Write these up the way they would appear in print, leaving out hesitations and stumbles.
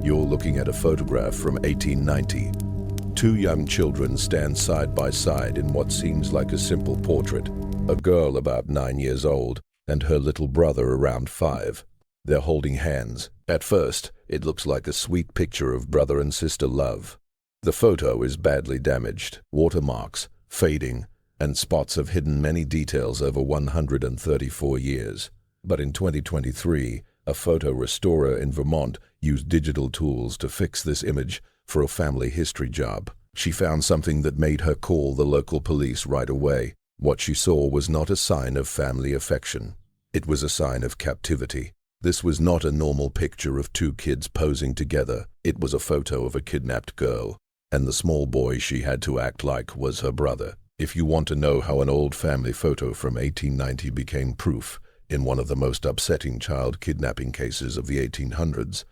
You're looking at a photograph from 1890. Two young children stand side by side in what seems like a simple portrait. A girl about 9 years old and her little brother around 5. They're holding hands. At first, it looks like a sweet picture of brother and sister love. The photo is badly damaged. Watermarks, fading, and spots have hidden many details over 134 years. But in 2023, a photo restorer in Vermont used digital tools to fix this image for a family history job. She found something that made her call the local police right away. What she saw was not a sign of family affection. It was a sign of captivity. This was not a normal picture of two kids posing together. It was a photo of a kidnapped girl, and the small boy she had to act like was her brother. If you want to know how an old family photo from 1890 became proof in one of the most upsetting child kidnapping cases of the 1800s,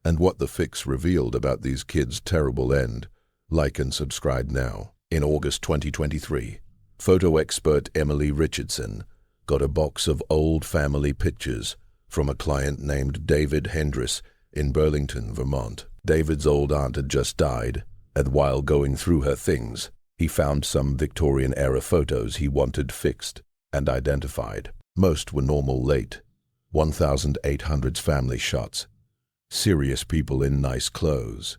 and what the fix revealed about these kids' terrible end, like and subscribe now. In August 2023, photo expert Emily Richardson got a box of old family pictures from a client named David Hendris in Burlington, Vermont. David's old aunt had just died, and while going through her things, he found some Victorian-era photos he wanted fixed and identified. Most were normal late 1800s family shots, serious people in nice clothes,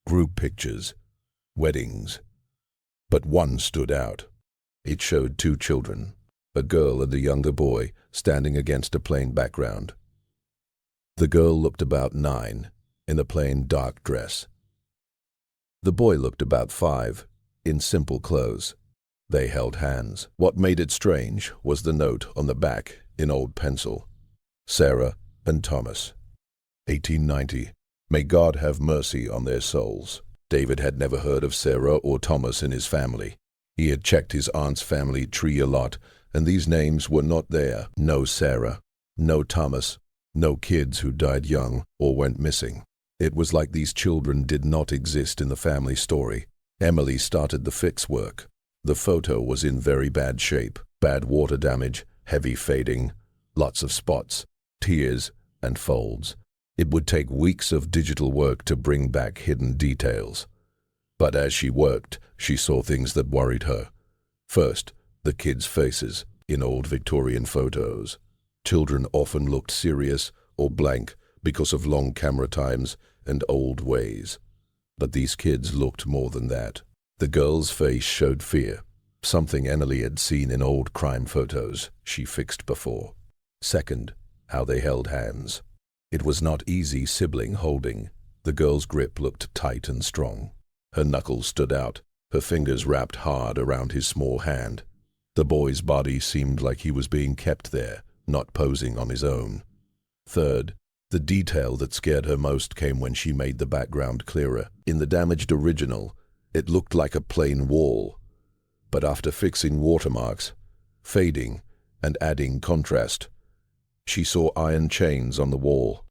group pictures, weddings. But one stood out. It showed two children, a girl and a younger boy, standing against a plain background. The girl looked about 9, in a plain dark dress. The boy looked about 5, in simple clothes. They held hands. What made it strange was the note on the back in old pencil. Sarah and Thomas. 1890. May God have mercy on their souls. David had never heard of Sarah or Thomas in his family. He had checked his aunt's family tree a lot, and these names were not there. No Sarah, no Thomas, no kids who died young or went missing. It was like these children did not exist in the family story. Emily started the fix work. The photo was in very bad shape. Bad water damage, heavy fading, lots of spots, tears, and folds. It would take weeks of digital work to bring back hidden details. But as she worked, she saw things that worried her. First, the kids' faces in old Victorian photos. Children often looked serious or blank because of long camera times and old ways. But these kids looked more than that. The girl's face showed fear, something Emily had seen in old crime photos she fixed before. Second, how they held hands. It was not easy sibling holding. The girl's grip looked tight and strong. Her knuckles stood out, her fingers wrapped hard around his small hand. The boy's body seemed like he was being kept there, not posing on his own. Third, the detail that scared her most came when she made the background clearer. In the damaged original, it looked like a plain wall. But after fixing watermarks, fading, and adding contrast, she saw iron chains on the wall.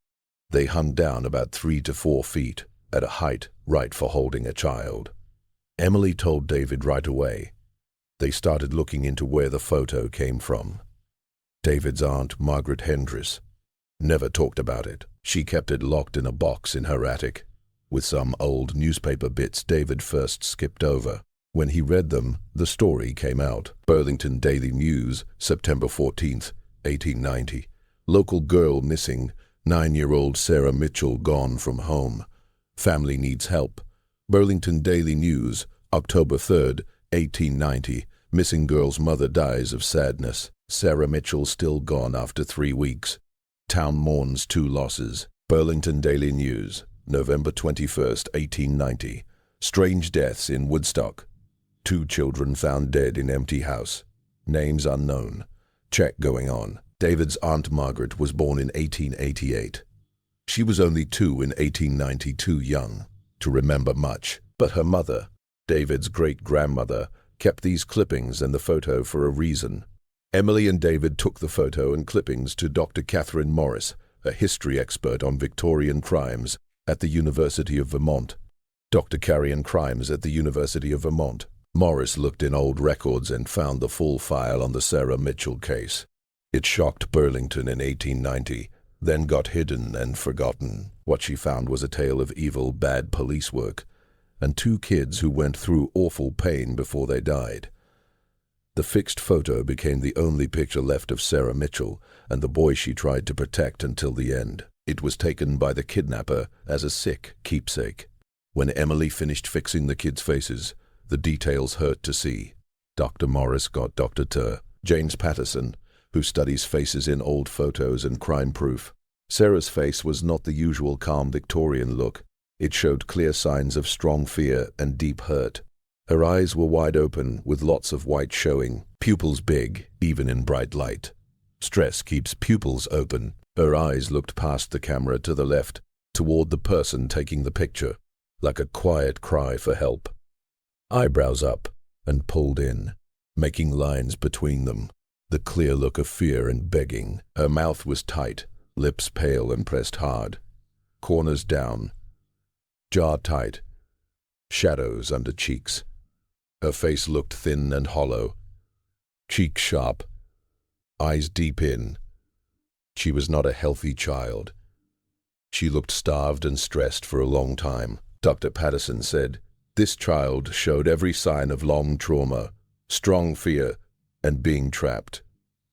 They hung down about 3 to 4 feet, at a height right for holding a child. Emily told David right away. They started looking into where the photo came from. David's aunt, Margaret Hendris, never talked about it. She kept it locked in a box in her attic, with some old newspaper bits David first skipped over. When he read them, the story came out. Burlington Daily News, September 14th, 1890. Local girl missing, 9-year-old Sarah Mitchell gone from home. Family needs help. Burlington Daily News, October 3rd, 1890. Missing girl's mother dies of sadness. Sarah Mitchell still gone after 3 weeks. Town mourns 2 losses. Burlington Daily News, November 21st, 1890. Strange deaths in Woodstock. 2 children found dead in empty house. Names unknown. Check going on. David's Aunt Margaret was born in 1888. She was only 2 in 1890, too young to remember much. But her mother, David's great-grandmother, kept these clippings and the photo for a reason. Emily and David took the photo and clippings to Dr. Catherine Morris, a history expert on Victorian crimes at the University of Vermont. Dr. Carrion Crimes at the University of Vermont. Morris looked in old records and found the full file on the Sarah Mitchell case. It shocked Burlington in 1890, then got hidden and forgotten. What she found was a tale of evil, bad police work, and 2 kids who went through awful pain before they died. The fixed photo became the only picture left of Sarah Mitchell and the boy she tried to protect until the end. It was taken by the kidnapper as a sick keepsake. When Emily finished fixing the kids' faces, the details hurt to see. Dr. Morris got Dr. James Patterson, who studies faces in old photos and crime proof. Sarah's face was not the usual calm Victorian look. It showed clear signs of strong fear and deep hurt. Her eyes were wide open, with lots of white showing, pupils big, even in bright light. Stress keeps pupils open. Her eyes looked past the camera to the left, toward the person taking the picture, like a quiet cry for help. Eyebrows up and pulled in, making lines between them, the clear look of fear and begging. Her mouth was tight, lips pale and pressed hard, corners down, jaw tight, shadows under cheeks. Her face looked thin and hollow, cheeks sharp, eyes deep in. She was not a healthy child. She looked starved and stressed for a long time. Dr. Patterson said, "This child showed every sign of long trauma, strong fear, and being trapped.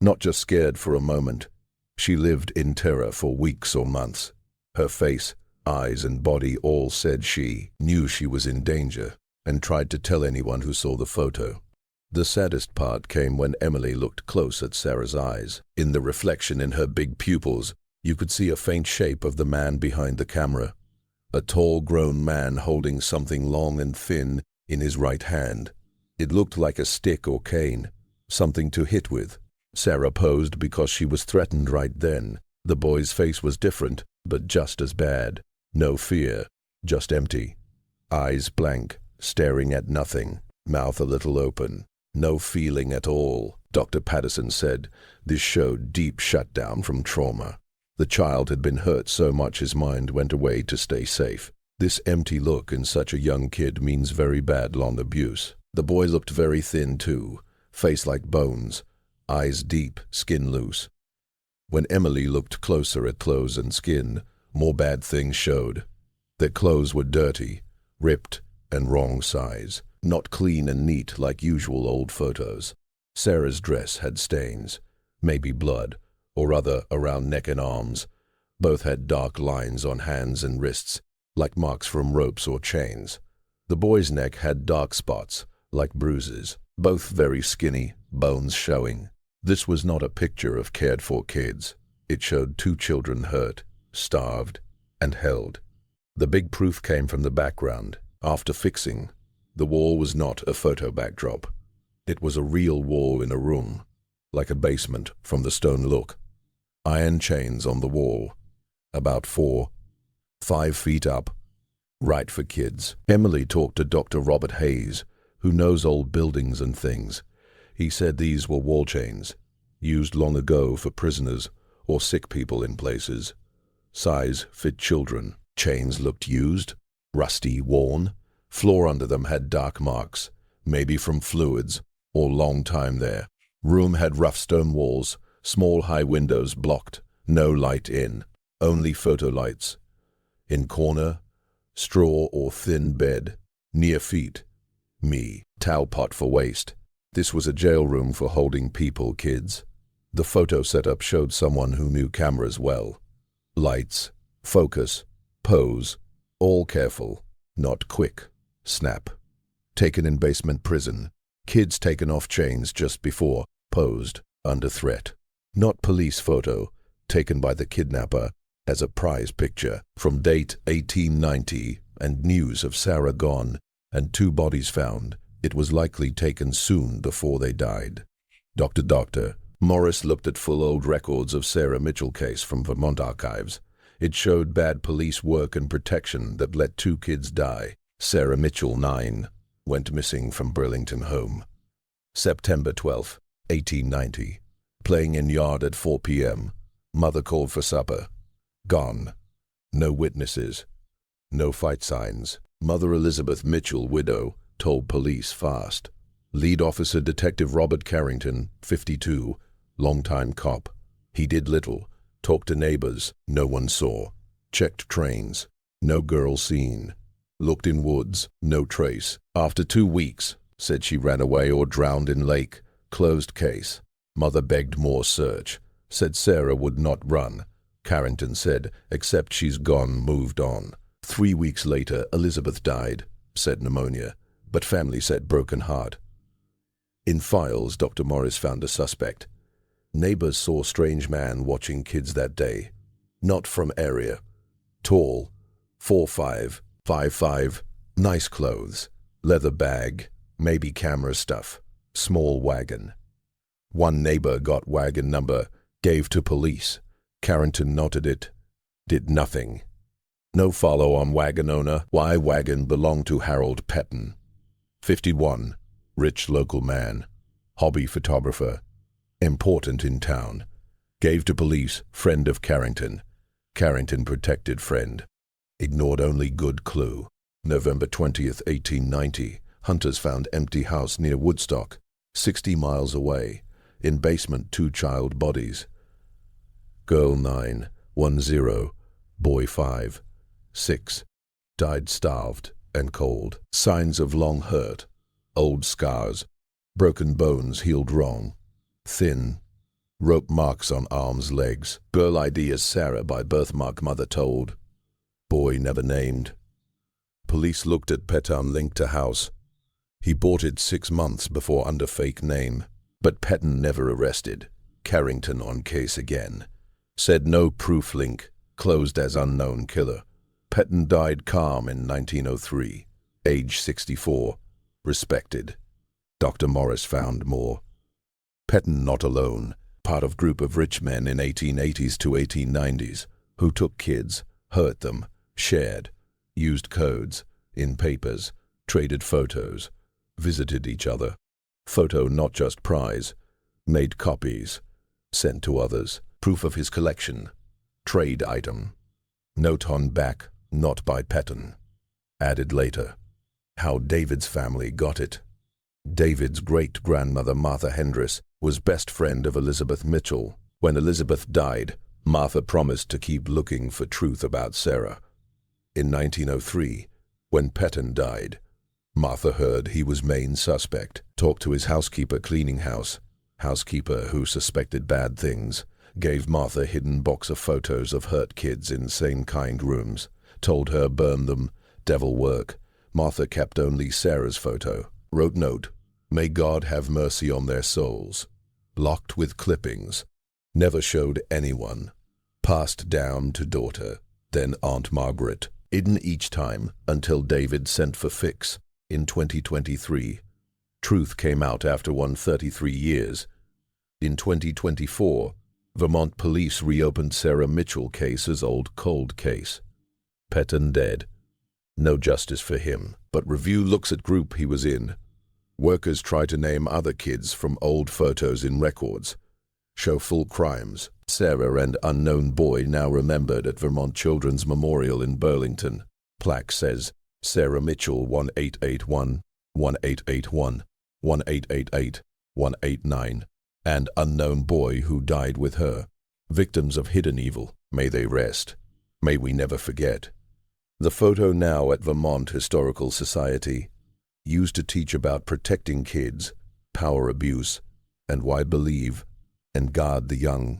Not just scared for a moment. She lived in terror for weeks or months. Her face, eyes, and body all said she knew she was in danger and tried to tell anyone who saw the photo." The saddest part came when Emily looked close at Sarah's eyes. In the reflection in her big pupils, you could see a faint shape of the man behind the camera. A tall, grown man holding something long and thin in his right hand. It looked like a stick or cane, something to hit with. Sarah posed because she was threatened right then. The boy's face was different, but just as bad. No fear, just empty. Eyes blank, staring at nothing. Mouth a little open. No feeling at all. Dr. Patterson said this showed deep shutdown from trauma. The child had been hurt so much his mind went away to stay safe. This empty look in such a young kid means very bad long abuse. The boy looked very thin too, face like bones, eyes deep, skin loose. When Emily looked closer at clothes and skin, more bad things showed. Their clothes were dirty, ripped, and wrong size. Not clean and neat like usual old photos. Sarah's dress had stains, maybe blood, or other around neck and arms. Both had dark lines on hands and wrists, like marks from ropes or chains. The boy's neck had dark spots, like bruises, both very skinny, bones showing. This was not a picture of cared-for kids. It showed 2 children hurt, starved, and held. The big proof came from the background. After fixing, the wall was not a photo backdrop. It was a real wall in a room, like a basement from the stone look. Iron chains on the wall, about 4-5 feet up, right for kids. Emily talked to Dr. Robert Hayes, who knows old buildings and things. He said these were wall chains, used long ago for prisoners or sick people in places. Size fit children. Chains looked used, rusty, worn. Floor under them had dark marks, maybe from fluids or long time there. Room had rough stone walls, small high windows blocked, no light in, only photo lights. In corner, straw or thin bed, near feet, me, towel pot for waist. This was a jail room for holding people, kids. The photo setup showed someone who knew cameras well. Lights, focus, pose, all careful, not quick. Snap. Taken in basement prison. Kids taken off chains just before, posed, under threat. Not police photo, taken by the kidnapper as a prize picture. From date 1890 and news of Sarah gone and 2 bodies found. It was likely taken soon before they died. Dr. Morris looked at full old records of Sarah Mitchell case from Vermont archives. It showed bad police work and protection that let 2 kids die. Sarah Mitchell, 9, went missing from Burlington home. September 12, 1890. Playing in yard at 4 p.m. Mother called for supper. Gone. No witnesses. No fight signs. Mother Elizabeth Mitchell, widow, told police fast. Lead officer Detective Robert Carrington, 52, longtime cop. He did little. Talked to neighbors. No one saw. Checked trains. No girl seen. Looked in woods. No trace. After 2 weeks, said she ran away or drowned in lake. Closed case. Mother begged more search. Said Sarah would not run. Carrington said, except she's gone, moved on. 3 weeks later, Elizabeth died. Said pneumonia, but family said broken heart. In files, Dr. Morris found a suspect. Neighbors saw strange man watching kids that day. Not from area. Tall. 4'5", 5'5", nice clothes. Leather bag, maybe camera stuff. Small wagon. One neighbor got wagon number, gave to police. Carrington noted it. Did nothing. No follow on wagon owner. Why wagon belonged to Harold Petton. 51. Rich local man. Hobby photographer. Important in town. Gave to police. Friend of Carrington. Carrington protected friend. Ignored only good clue. November 20th, 1890. Hunters found empty house near Woodstock, 60 miles away. In basement 2 child bodies. Girl 9, 10, boy 5, 6. Died starved and cold. Signs of long hurt. Old scars. Broken bones healed wrong. Thin. Rope marks on arms, legs. Girl ID as Sarah by birthmark mother told. Boy never named. Police looked at Petton linked to house. He bought it 6 months before under fake name. But Petton never arrested. Carrington on case again. Said no proof link. Closed as unknown killer. Petton died calm in 1903. Age 64. Respected. Dr. Morris found more. Petton not alone. Part of group of rich men in 1880s to 1890s who took kids, hurt them, shared, used codes, in papers, traded photos, visited each other. Photo not just prize, made copies, sent to others. Proof of his collection. Trade item. Note on back, not by Petton. Added later. How David's family got it. David's great-grandmother Martha Hendris was best friend of Elizabeth Mitchell. When Elizabeth died, Martha promised to keep looking for truth about Sarah. In 1903, when Petton died, Martha heard he was main suspect. Talked to his housekeeper cleaning house. Housekeeper who suspected bad things. Gave Martha hidden box of photos of hurt kids in same kind rooms. Told her burn them, devil work. Martha kept only Sarah's photo. Wrote note, may God have mercy on their souls. Locked with clippings. Never showed anyone. Passed down to daughter, then Aunt Margaret. Hidden each time until David sent for fix in 2023. Truth came out after 133 years. In 2024, Vermont police reopened Sarah Mitchell case as old cold case. Petton dead. No justice for him, but review looks at group he was in. Workers try to name other kids from old photos in records. Show full crimes. Sarah and unknown boy now remembered at Vermont Children's Memorial in Burlington. Plaque says, Sarah Mitchell 1881, 1881, 1888, 189, and unknown boy who died with her. Victims of hidden evil, may they rest. May we never forget. The photo now at Vermont Historical Society, used to teach about protecting kids, power abuse, and why believe and guard the young.